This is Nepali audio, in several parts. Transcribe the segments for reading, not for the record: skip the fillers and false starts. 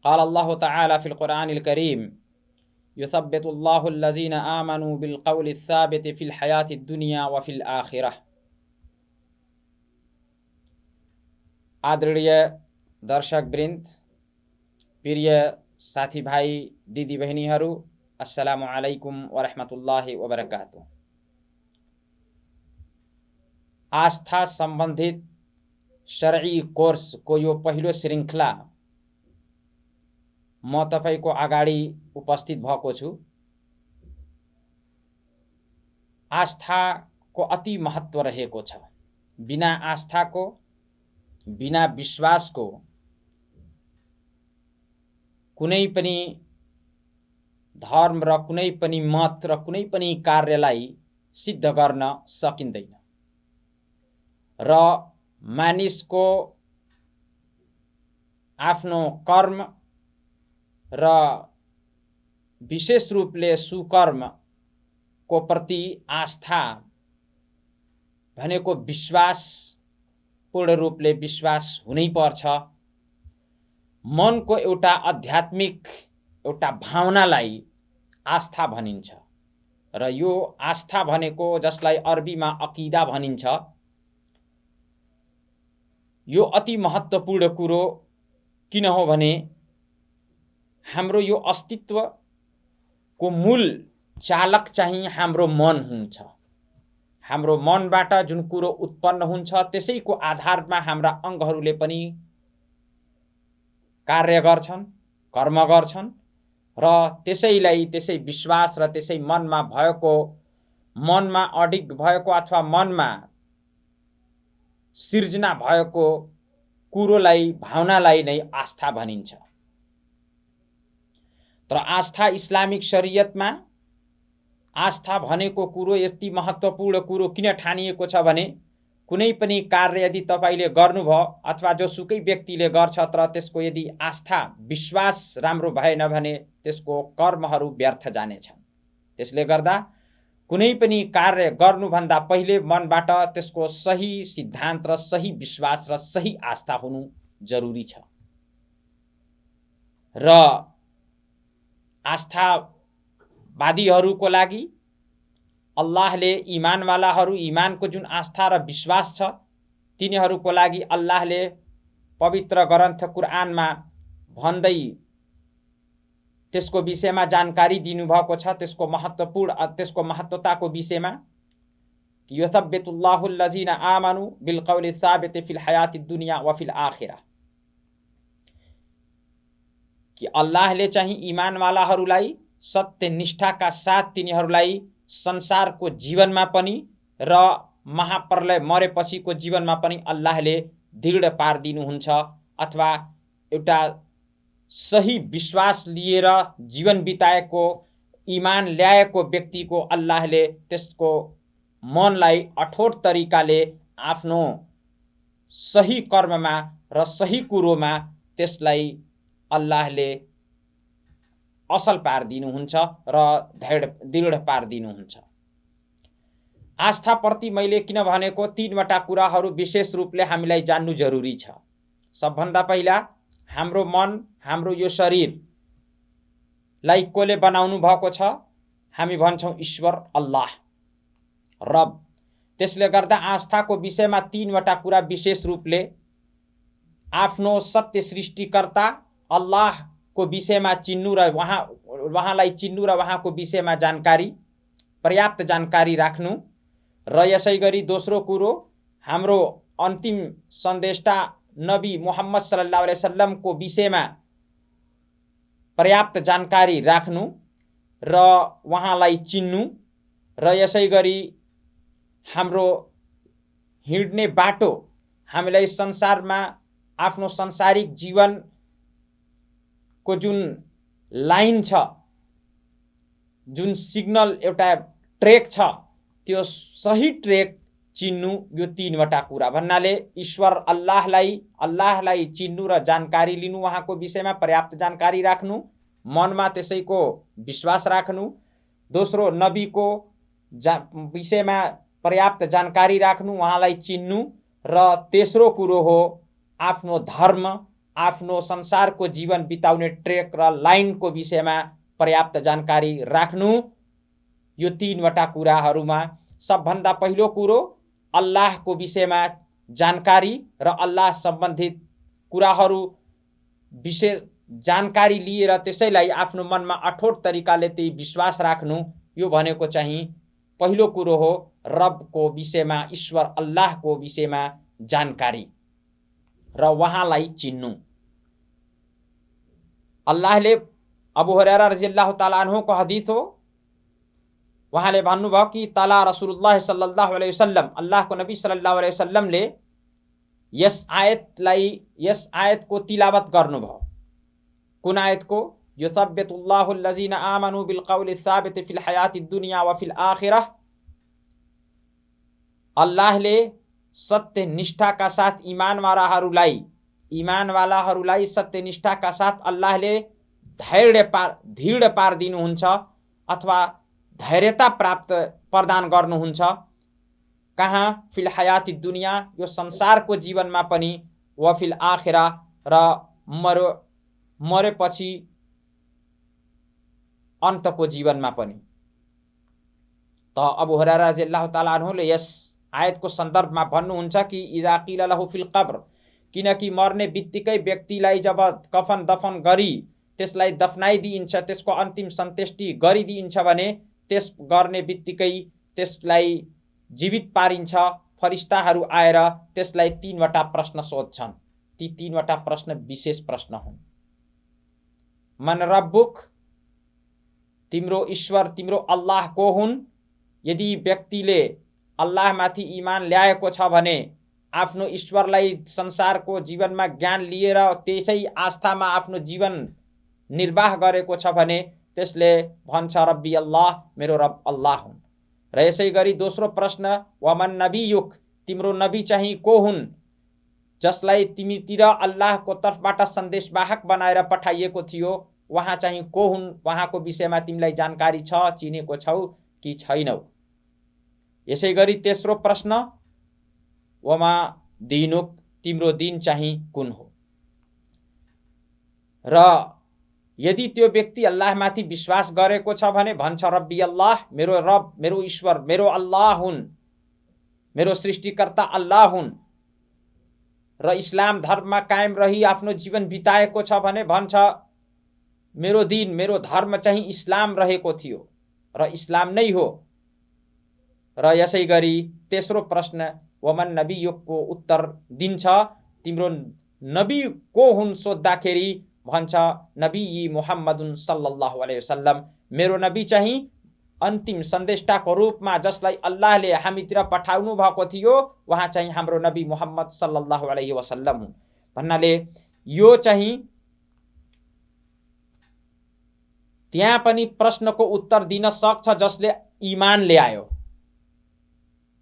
क़ाल अल्लाहु तआला फ़िल क़ुरआनिल करीम युसब्बितुल्लाहु अल्लज़ीना आमनू बिल क़ौलि साबिति फ़िल हयातिद दुनिया व फ़िल आखिरह। आदरणीय दर्शकवृन्द, प्रिय साथीभाइ दिदीबहिनीहरू, अस्सलामु अलैकुम वरहमतुल्लाहि वबरकातुह। आस्था सम्बन्धित शरई कोर्सको यो पहिलो श्रृङ्खला म तपाईको अगाडि उपस्थित भएको छु। आस्थाको अति महत्त्व रहेको छ। बिना आस्थाको, बिना विश्वासको कुनै पनि धर्म र कुनै पनि मत र कुनै पनि कार्यलाई सिद्ध गर्न सकिँदैन। र मानिसको आफ्नो कर्म र विशेष रूपले सुकर्मको प्रति आस्था भनेको विश्वास, पूर्ण रूपले विश्वास हुनै पर्छ। मनको एउटा आध्यात्मिक एउटा भावनालाई आस्था भनिन्छ र यो आस्था भनेको, जसलाई अरबीमा अकिदा भनिन्छ, यो अति महत्त्वपूर्ण कुरो किन हो भने हाम्रो यो अस्तित्वको मूल चालक चाहिँ हाम्रो मन हुन्छ। हाम्रो मनबाट जुन कुरो उत्पन्न हुन्छ त्यसैको आधारमा हाम्रा अङ्गहरूले पनि कार्य गर्छन्, कर्म गर्छन् र त्यसैलाई त्यसै विश्वास र त्यसै मनमा अडिग भएको अथवा मनमा सिर्जना भएको कुरोलाई, भावनालाई नै आस्था भनिन्छ। तर आस्था इस्लामिक शरीयतमा आस्था भनेको कुरो यति महत्त्वपूर्ण कुरो किन ठानिएको छ भने कुनै पनि कार्य यदि तपाईले गर्नुभयो अथवा जोसुकै व्यक्तिले गर्छ तर त्यसको यदि आस्था, विश्वास राम्रो भएन भने त्यसको कर्महरू व्यर्थ जानेछन्। त्यसले गर्दा कुनै पनि कार्य गर्नुभन्दा पहिले मनबाट त्यसको सही सिद्धान्त र सही विश्वास र सही आस्था हुनु जरुरी छ। र आस्थावादीहरूको लागि अल्लाहले इमानवालाहरू, इमानको जुन आस्था र विश्वास छ तिनीहरूको लागि अल्लाहले पवित्र ग्रन्थ कुरआनमा भन्दै त्यसको विषयमा जानकारी दिनुभएको छ। त्यसको महत्त्वताको विषयमा युसब्बितुल्लाहु अल्लज़ीना आमनू बिल क़ौलि साबिति फ़िल हयातिद दुनिया व फ़िल आखिरह, कि अल्लाहले चाहिँ इमानवालाहरूलाई सत्य निष्ठाका साथ तिनीहरूलाई संसारको जीवनमा पनि र महाप्रलय मरेपछिको जीवनमा पनि अल्लाहले दृढ पारिदिनुहुन्छ अथवा एउटा सही विश्वास लिएर जीवन बिताएको, इमान ल्याएको व्यक्तिको अल्लाहले त्यसको मनलाई अठोट तरिकाले आफ्नो सही कर्ममा र सही कुरोमा त्यसलाई अल्लाहले असल पारिदिनुहुन्छ र दृढ पारिदिनुहुन्छ। आस्थाप्रति मैले किन भनेको तीनवटा कुराहरू विशेष रूपले हामीलाई जान्नु जरुरी छ। सबभन्दा पहिला हाम्रो मन, हाम्रो यो शरीरलाई कोले बनाउनु भएको छ? हामी भन्छौँ ईश्वर, अल्लाह, रब। त्यसले गर्दा आस्थाको विषयमा तीनवटा कुरा विशेष रूपले आफ्नो सत्य सृष्टिकर्ता अल्लाहको विषयमा चिन्नु र उहाँलाई चिन्नु र उहाँको विषयमा जानकारी, पर्याप्त जानकारी राख्नु र यसै गरी दोस्रो कुरो हाम्रो अन्तिम सन्देष्टा नबी मुहम्मद सल्लल्लाहु अलैहि वसल्लमको विषयमा पर्याप्त जानकारी राख्नु र उहाँलाई चिन्नु र यसै गरी हाम्रो हिँड्ने बाटो, हामीलाई संसारमा आफ्नो सांसारिक जीवनको जुन लाइन छ, जुन सिग्नल एउटा ट्रेक छ, त्यो सही ट्रेक चिन्नु। यो तीनवटा कुरा भन्नाले ईश्वर अल्लाहलाई चिन्नु र जानकारी लिनु, उहाँको विषयमा पर्याप्त जानकारी राख्नु, मनमा त्यसैको विश्वास राख्नु। दोस्रो, नबीको विषयमा पर्याप्त जानकारी राख्नु, उहाँलाई चिन्नु र तेस्रो कुरो हो आफ्नो धर्म, आफ्नो संसारको जीवन बिताउने ट्रेक र लाइनको विषयमा पर्याप्त जानकारी राख्नु। यो तीनवटा कुराहरूमा सबभन्दा पहिलो कुरो अल्लाहको विषयमा जानकारी र अल्लाह सम्बन्धित कुराहरू विशेष जानकारी लिएर त्यसैलाई आफ्नो मनमा अठोट तरिकाले त्यही विश्वास राख्नु, यो भनेको चाहिँ पहिलो कुरो हो रबको विषयमा, ईश्वर अल्लाहको विषयमा जानकारी र उहाँलाई चिन्नु। अल्लाहले अबू हुरैरा रज़ियल्लाहु ताला अन्हुको हदीस हो, उहाँले भन्नुभयो कि तला रसूलुल्लाह सल्लल्लाहु अलैहि वसल्लम, अल्लाहको नबी सल्लल्लाहु अलैहि वसल्लमले यस आयतको तिलावत गर्नुभयो। कुन आयतको? युसब्बितुल्लाहु अल्लज़ीना आमनु बिल क़ौलि साबित फिल हयाति दुनिया व फिल आखिरह। अल्लाहले सत्य निष्ठाका साथ इमानवालाहरूलाई सत्यनिष्ठाका साथ अल्लाहले धैर्य पारिदिनुहुन्छ अथवा धैर्यता प्रदान गर्नुहुन्छ। कहाँ? फिल हयाति दुनिया, यो संसारको जीवनमा पनि, व फिल आखिरा, र मरेपछि अन्तको जीवनमा पनि। त अबू हुरैरा रज़ियल्लाहु ताला अन्हुले यस आयतको सन्दर्भमा भन्नुहुन्छ कि इजा क़ील लहु फिल क़ब्र, किनकि मर्ने बित्तिकै व्यक्तिलाई जब कफन दफन गरी त्यसलाई दफनाइदिइन्छ, त्यसको अन्तिम सन्तेष्टि गरिदिइन्छ भने त्यस गर्ने बित्तिकै त्यसलाई जीवित पारिन्छ। फरिस्ताहरू आएर त्यसलाई तीनवटा प्रश्न सोध्छन्। ती तीनवटा प्रश्न विशेष प्रश्न हुन्। मन रब्बुक, तिम्रो ईश्वर, तिम्रो अल्लाह को हुन्? यदि व्यक्तिले अल्लाहमाथि इमान ल्याएको छ भने, आफ्नो ईश्वरलाई संसारको जीवनमा ज्ञान लिएर त्यसै आस्थामा आफ्नो जीवन निर्वाह गरेको छ भने त्यसले भन्छ रब्बी अल्लाह, मेरो रब अल्लाह हुन्। र यसै गरी दोस्रो प्रश्न, वमन नबियुक, तिम्रो नबी चाहिँ को हुन्, जसलाई तिमीतिर अल्लाहको तर्फबाट सन्देशवाहक बनाएर पठाइएको थियो, वहाँ चाहिँ को हुन्? वहाँको विषयमा तिमीलाई जानकारी छ, चिनेको छौ कि छैनौ? यसै गरी तेस्रो प्रश्न, वमा दिनुक, तिम्रो दिन चाहिँ कुन हो? र यदि त्यो व्यक्ति अल्लाहमाथि विश्वास गरेको छ भने भन्छ रब्बी अल्लाह, मेरो रब, मेरो ईश्वर, मेरो अल्लाह हुन्, मेरो सृष्टिकर्ता अल्लाह हुन्। र इस्लाम धर्ममा कायम रही आफ्नो जीवन बिताएको छ भने भन्छ मेरो दिन, मेरो धर्म चाहिँ इस्लाम रहेको थियो र इस्लाम नै हो। र यसै गरी तेस्रो प्रश्न, वमन नबियुको उत्तर दिन्छ, तिम्रो नबी को हुन् सोद्धाखेरि भन्छ नबी मुहम्मदुन सल्लल्लाहु अलैहि वसल्लम, मेरो नबी चाहिँ अन्तिम सन्देष्टाको रूपमा जसलाई अल्लाहले हामीतिर पठाउनु भएको थियो, वहाँ चाहिँ हाम्रो नबी मुहम्मद सल्लल्लाहु अलैहि वसल्लम हुन्। भन्नाले यो चाहिँ त्यहाँ पनि प्रश्नको उत्तर दिन सक्छ जसले इमान ल्यायो।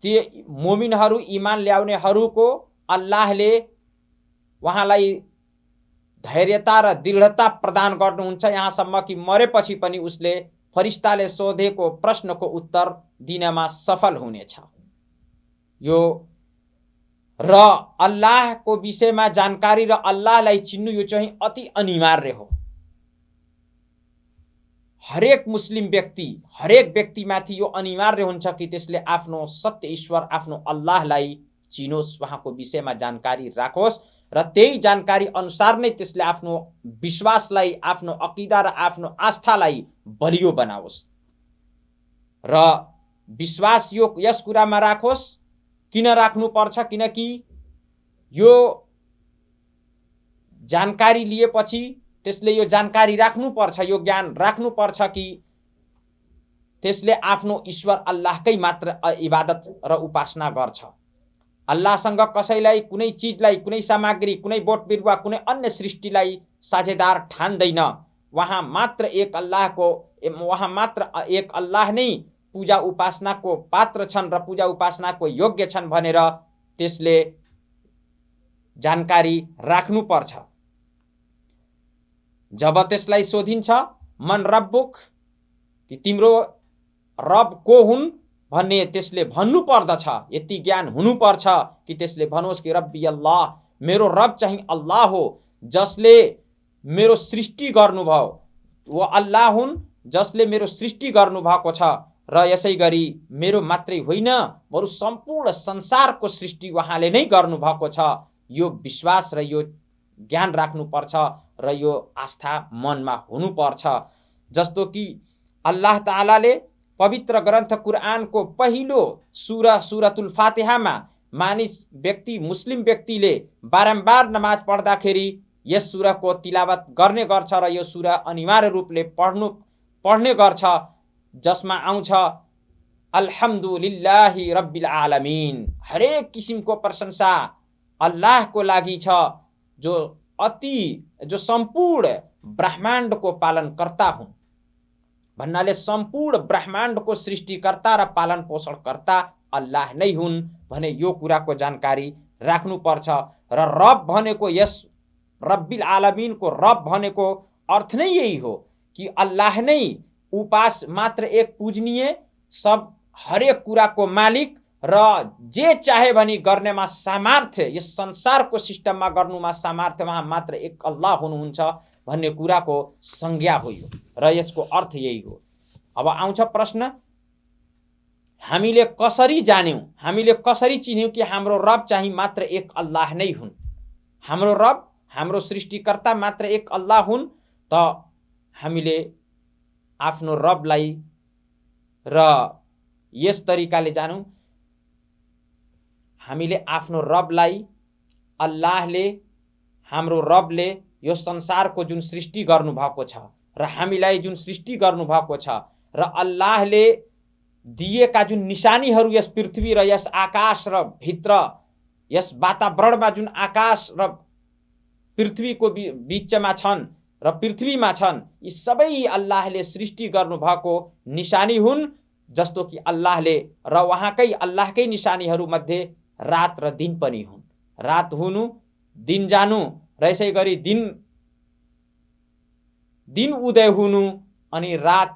ती मुमिनहरू, इमान ल्याउनेहरूको अल्लाहले उहाँलाई धैर्यता र दृढता प्रदान गर्नुहुन्छ, यहाँसम्म कि मरेपछि पनि उसले फरिस्ताले सोधेको प्रश्नको उत्तर दिनमा सफल हुनेछ। यो र अल्लाहको विषयमा जानकारी र अल्लाहलाई चिन्नु, यो चाहिँ अति अनिवार्य हो। हरेक मुस्लिम व्यक्ति, हरेक व्यक्तिमाथि यो अनिवार्य हुन्छ कि त्यसले आफ्नो सत्य ईश्वर, आफ्नो अल्लाहलाई चिनोस्, उहाँको विषयमा जानकारी राखोस् र त्यही जानकारी अनुसार नै त्यसले आफ्नो विश्वासलाई, आफ्नो अकिदा र आफ्नो आस्थालाई बलियो बनाओस् र विश्वास यस कुरामा राखोस्। किन राख्नु पर्छ? किनकि यो जानकारी लिएपछि त्यसले यो जानकारी राख्नुपर्छ, यो ज्ञान राख्नुपर्छ कि त्यसले आफ्नो ईश्वर अल्लाहकै मात्र इबादत र उपासना गर्छ। अल्लाहसँग कसैलाई, कुनै चिजलाई, कुनै सामग्री, कुनै बोट बिरुवा, कुनै अन्य सृष्टिलाई साझेदार ठान्दैन। वहाँ मात्र एक अल्लाह नै पूजा उपासनाको पात्र छन् र पूजा उपासनाको योग्य छन् भनेर त्यसले जानकारी राख्नुपर्छ। जब त्यसलाई सोधिन्छ मन रब्बुक, कि तिम्रो रब को हुन् भने त्यसले भन्नु पर्दछ, यति ज्ञान हुनुपर्छ कि त्यसले भनोस् कि रब्बी अल्लाह, मेरो रब चाहिँ अल्लाह हो जसले मेरो सृष्टि गर्नुभयो, वो अल्लाह हुन् जसले मेरो सृष्टि गर्नुभएको छ र यसै गरी मेरो मात्रै होइन बरु सम्पूर्ण संसारको सृष्टि उहाँले नै गर्नुभएको छ। यो विश्वास र यो ज्ञान राख्नुपर्छ र यो आस्था मनमा हुनुपर्छ। जस्तो कि अल्लाह तालाले पवित्र ग्रन्थ कुरानको पहिलो सुरा सुरतुल फातिहामा मानिस व्यक्ति, मुस्लिम व्यक्तिले बारम्बार नमाज पढ्दाखेरि यस सुराको तिलावत गर्ने गर्छ र यो सुरा अनिवार्य रूपले पढ्ने गर्छ, जसमा आउँछ अल्हम्दुलिल्लाहि रब्बिल आलमीन, हरेक किसिमको प्रशंसा अल्लाहको लागि छ जो सम्पूर्ण ब्रह्माण्डको पालनकर्ता हुन्। भन्नाले सम्पूर्ण ब्रह्माण्डको सृष्टिकर्ता र पालन पोषणकर्ता अल्लाह नै हुन् भने यो कुराको जानकारी राख्नुपर्छ। र रब भनेको, यस रब्बिल आलमीनको रब भनेको अर्थ नै यही हो कि अल्लाह नै उपास मात्र एक पूजनीय, सब हरेक कुराको मालिक र जे चाहे भनी गर्नेमा सामर्थ्य, यस संसारको सिस्टममा गर्नुमा सामर्थ्य उहाँ मात्र एक अल्लाह हुनुहुन्छ भन्ने कुराको संज्ञा हो यो, र यसको अर्थ यही हो। अब आउँछ प्रश्न, हामीले कसरी जान्यौं, हामीले कसरी चिन्यौं कि हाम्रो रब चाहिँ मात्र एक अल्लाह नै हुन्, हाम्रो रब, हाम्रो सृष्टिकर्ता मात्र एक अल्लाह हुन्? त हामीले आफ्नो रबलाई र यस तरिकाले जानौं, हामीले आफ्नो रबलाई, अल्लाहले, हाम्रो रबले यो संसारको जुन सृष्टि गर्नुभएको छ र हामीलाई जुन सृष्टि गर्नुभएको छ र अल्लाहले दिएका जुन निशानीहरू यस पृथ्वी र यस आकाश र भित्र यस वातावरणमा जुन आकाश र पृथ्वीको बीचमा छन् र पृथ्वीमा छन्, यी सबै अल्लाहले सृष्टि गर्नुभएको निशानी हुन्। जस्तो कि अल्लाहले र उहाँकै अल्लाहकै निशानीहरू मध्ये रात र दिन पनि हुन्। रात हुनु, दिन जानु र यसै गरी दिन उदय हुनु अनि रात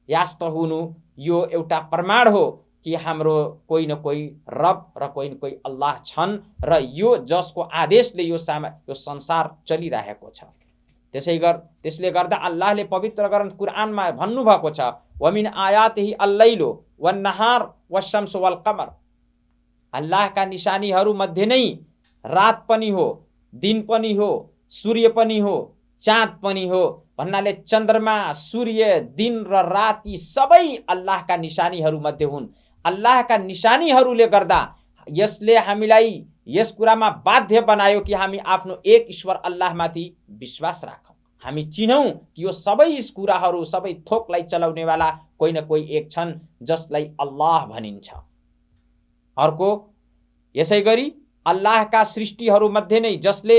यास्त हुनु, यो एउटा प्रमाण हो कि हाम्रो कोही न कोही रब र कोही न कोही अल्लाह छन् र यो जसको आदेशले यो संसार चलिरहेको छ। त्यसले गर्दा अल्लाहले पवित्र ग्रन्थ कुरानमा भन्नुभएको छ, वमिन आयातिही अल्लैलु वन्नहार वश्शम्स वल्कमर, अल्लाहका निशानीहरू मध्ये नै रात पनि हो, दिन पनि हो, सूर्य पनि हो, चाँद पनि हो। भन्नाले चन्द्रमा, सूर्य, दिन र रात यी सबै अल्लाहका निशानीहरू मध्ये हुन्। अल्लाहका निशानीहरूले गर्दा यसले हामीलाई यस कुरामा बाध्य बनायो कि हामी आफ्नो एक ईश्वर अल्लाहमाथि विश्वास राखौं। हामी चिनौं कि यो सबै कुराहरू, सबै थोकलाई चलाउनेवाला कोही न कोही एक छन् जसलाई अल्लाह भनिन्छ। अर्को, यसै गरी अल्लाहका सृष्टिहरू मध्ये नै जसले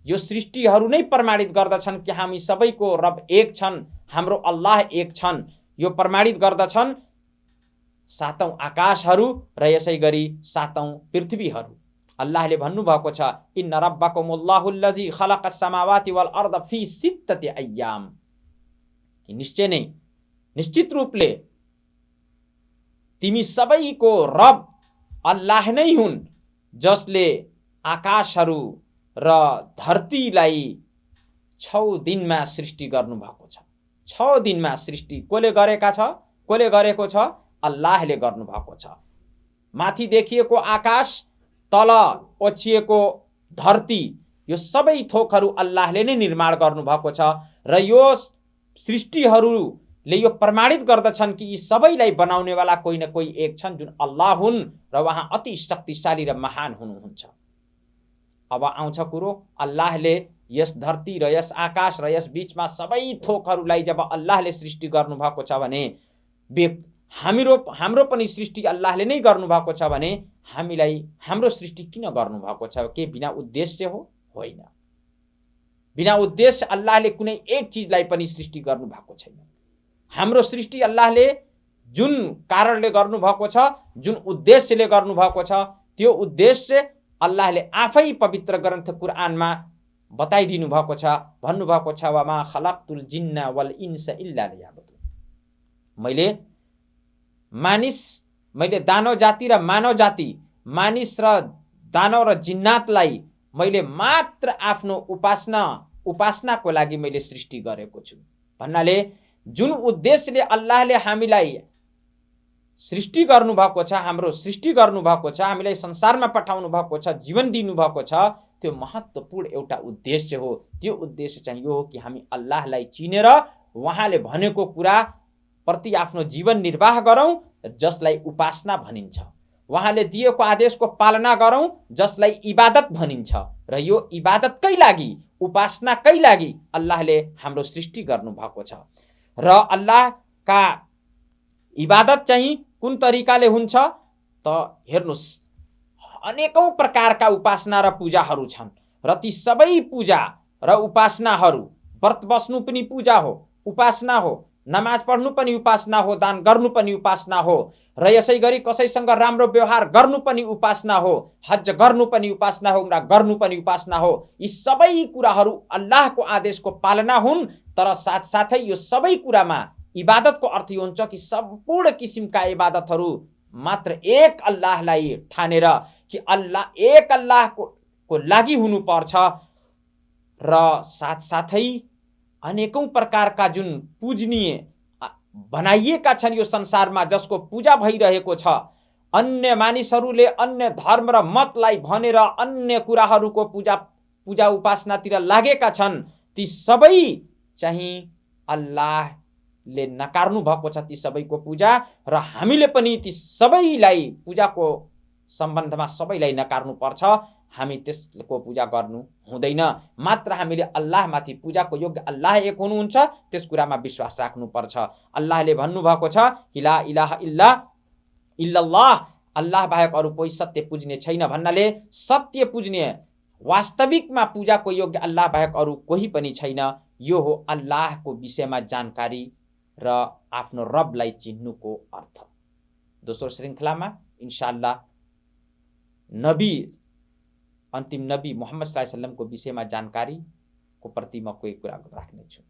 यो सृष्टिहरू नै प्रमाणित गर्दछन् कि हामी सबैको रब एक छन्, हाम्रो अल्लाह एक छन्, यो प्रमाणित गर्दछन् सातौं आकाशहरू र यसै गरी सातौं पृथ्वीहरू। अल्लाहले भन्नुभएको छ, इन्न रब्बकुमुल्लाहुल्लजी खलक़स समावाति वल अर्द फी सित्तति अय्याम, निश्चय नै, निश्चित रूपले तिमी सबैको रब अल्लाह नै हुन् जसले आकाशहरू र धरतीलाई 6 दिनमा सृष्टि गर्नुभएको छ। 6 दिनमा सृष्टि कोले गरेको छ? अल्लाहले गर्नुभएको छ। माथि देखिएको आकाश, तल ओछिएको धरती, यो सबै थोकहरू अल्लाहले नै निर्माण गर्नुभएको छ र यो सृष्टिहरूले यो प्रमाणित गर्दछन् कि यी सबैलाई बनाउनेवाला कोही न कोही एक छन् जुन अल्लाह हुन् र उहाँ अति शक्तिशाली र महान हुनुहुन्छ। अब आउँछ कुरो, अल्लाहले यस धरती र यस आकाश र यस बीचमा सबै थोकहरूलाई जब अल्लाहले सृष्टि गर्नुभएको छ भने हाम्रो पनि सृष्टि अल्लाहले नै गर्नुभएको छ भने हामीलाई हाम्रो सृष्टि किन गर्नुभएको छ? के बिना उद्देश्य हो? होइन। बिना उद्देश्य अल्लाहले कुनै एक चीजलाई पनि सृष्टि गर्नुभएको छैन। हाम्रो सृष्टि अल्लाहले जुन कारणले गर्नुभएको छ, जुन उद्देश्यले गर्नुभएको छ, त्यो उद्देश्य अल्लाहले आफै पवित्र ग्रन्थ कुरानमा बताइदिनु भएको छ। भन्नुभएको छ, वमा खलक्तुल जिन्ना वल इन्स इल्ला लियाबुदुन, मैले मानिस मैले दानव जाति र मानव जाति, मानिस र दानव र जिन्नातलाई मैले मात्र आफ्नो उपासनाको लागि मैले सृष्टि गरेको छु भन्नाले जुन उद्देश्यले अल्लाहले हामीलाई सृष्टि गर्नुभएको छ, हाम्रो सृष्टि गर्नुभएको छ, हामीलाई संसारमा पठाउनु भएको छ, जीवन दिनुभएको छ, त्यो महत्त्वपूर्ण एउटा उद्देश्य हो। त्यो उद्देश्य चाहिँ यो हो कि हामी अल्लाहलाई चिनेर उहाँले भनेको कुरा प्रति आफ्नो जीवन निर्वाह गरौँ जसलाई उपासना भनिन्छ, उहाँले दिएको आदेशको पालना गरौँ जसलाई इबादत भनिन्छ। र यो इबादतकै लागि, उपासनाकै लागि अल्लाहले हाम्रो सृष्टि गर्नुभएको छ। र अल्लाहका इबादत चाहिँ कुन तरिकाले हुन्छ त हेर्नुस्, अनेकौं प्रकारका उपासना र पूजाहरू छन् र ती सबै पूजा र उपासनाहरू, व्रत बस्नु पनि पूजा हो, उपासना हो, नमाज पढ्नु पनि उपासना हो, दान गर्नु पनि उपासना हो, र यसै गरी कसैसँग राम्रो व्यवहार गर्नु पनि उपासना हो, हज गर्नु पनि उपासना हो, उम्रा गर्नु पनि उपासना हो। यी सबै कुराहरू अल्लाहको आदेशको पालना हुन्। तर साथसाथै यो सबै कुरामा इबादतको अर्थ यो हुन्छ कि सम्पूर्ण किसिमका इबादतहरू मात्र एक अल्लाहलाई ठानेर कि अल्लाह एक अल्लाहको लागि हुनुपर्छ। र साथसाथै अनेकौं प्रकारका जुन पूजनीय बनाइएका छन् यो संसारमा, जसको पूजा भइरहेको छ, अन्य मानिसहरूले अन्य धर्म र मतलाई भनेर अन्य कुराहरूको पूजा उपासनातिर लागेका छन्, ती सबै चाहिँ अल्लाहले नकार्नु भएको छ ती सबैको पूजा। र हामीले पनि ती सबैलाई पूजाको सम्बन्धमा सबैलाई नकार्नु पर्छ। हामी त्यसको पूजा गर्नु हुँदैन। मात्र हामीले अल्लाहमाथि पूजाको योग्य अल्लाह एक हुनुहुन्छ त्यस कुरामा विश्वास राख्नुपर्छ। अल्लाहले भन्नुभएको छ कि ला इलाहा इल्लल्लाह, अल्लाह बाहेक अरू कोही सत्य पुज्ने छैन भन्नाले सत्य पुज्ने वास्तविकमा पूजाको योग्य अल्लाह बाहेक अरू कोही पनि छैन। यो हो अल्लाहको विषयमा जानकारी र आफ्नो रबलाई चिन्नुको अर्थ। दोस्रो श्रृङ्खलामा इन्शाअल्लाह अन्तिम नबी मोहम्मद सल्लल्लाहु अलैहि वसल्लम को विषयमा जानकारीको प्रति म कोही कुरा राख्नेछु।